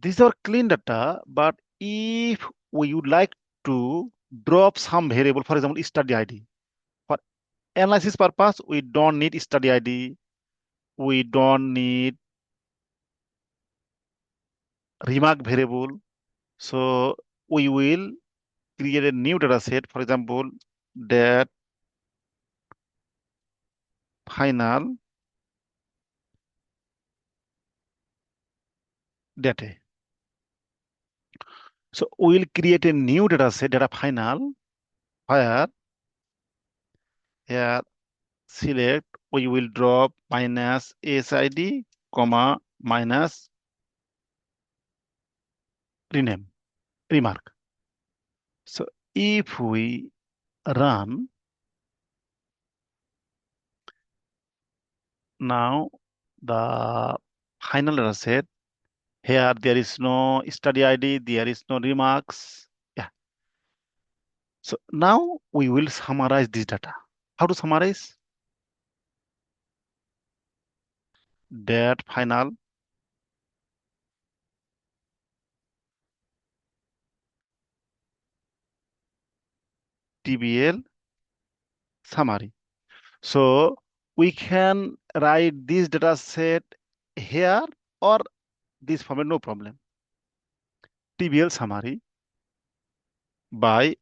these are clean data, but if we would like to drop some variable, for example, study ID, for analysis purpose, we don't need study ID, we don't need remark variable. So we will create a new data set, for example, that final data. So we will create a new data set, data final, where here select, we will drop minus SID, comma, minus rename, remark. So if we run now the final data set, here there is no study ID, there is no remarks. Yeah. So now we will summarize this data. How to summarize? That final TBL summary. So we can write this data set here or this format, no problem. TBL summary by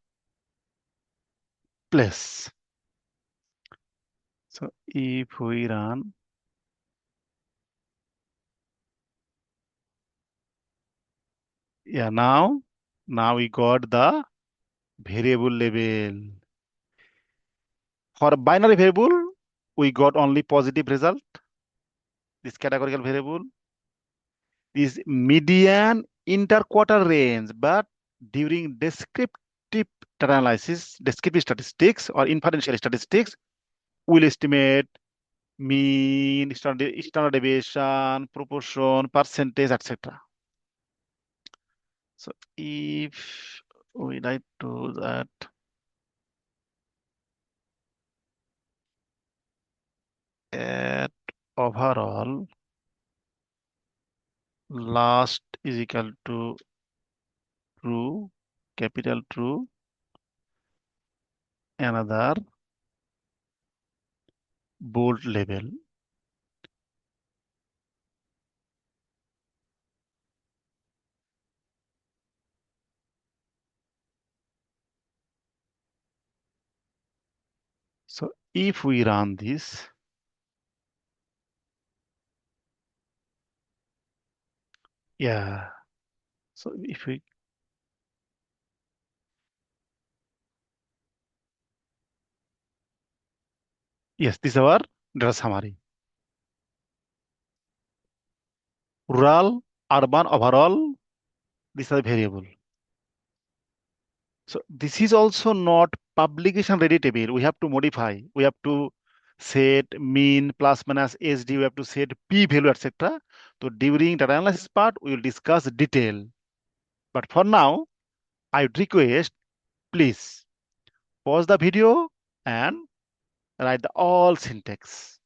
place. So if we run, yeah, now we got the variable label. For binary variable, we got only positive result. This categorical variable is median interquarter range, but during descriptive data analysis, descriptive statistics or inferential statistics, we'll estimate mean, standard deviation, proportion, percentage, etc. So if we like to that, at overall last is equal to true, capital true, another bold label. So if we run this, yeah. So if we, yes, this is our data summary. Rural, urban, overall, these are variable. So this is also not publication ready table. We have to modify. We have to set mean plus minus SD. We have to set p value, etc. So during data analysis part, we will discuss detail. But for now, I would request, please pause the video and write the all syntax.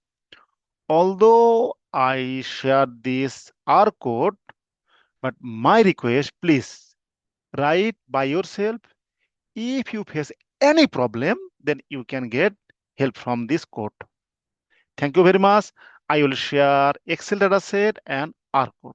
Although I shared this R code, but my request, please write by yourself. If you face any problem, then you can get help from this code. Thank you very much. I will share Excel dataset and R code.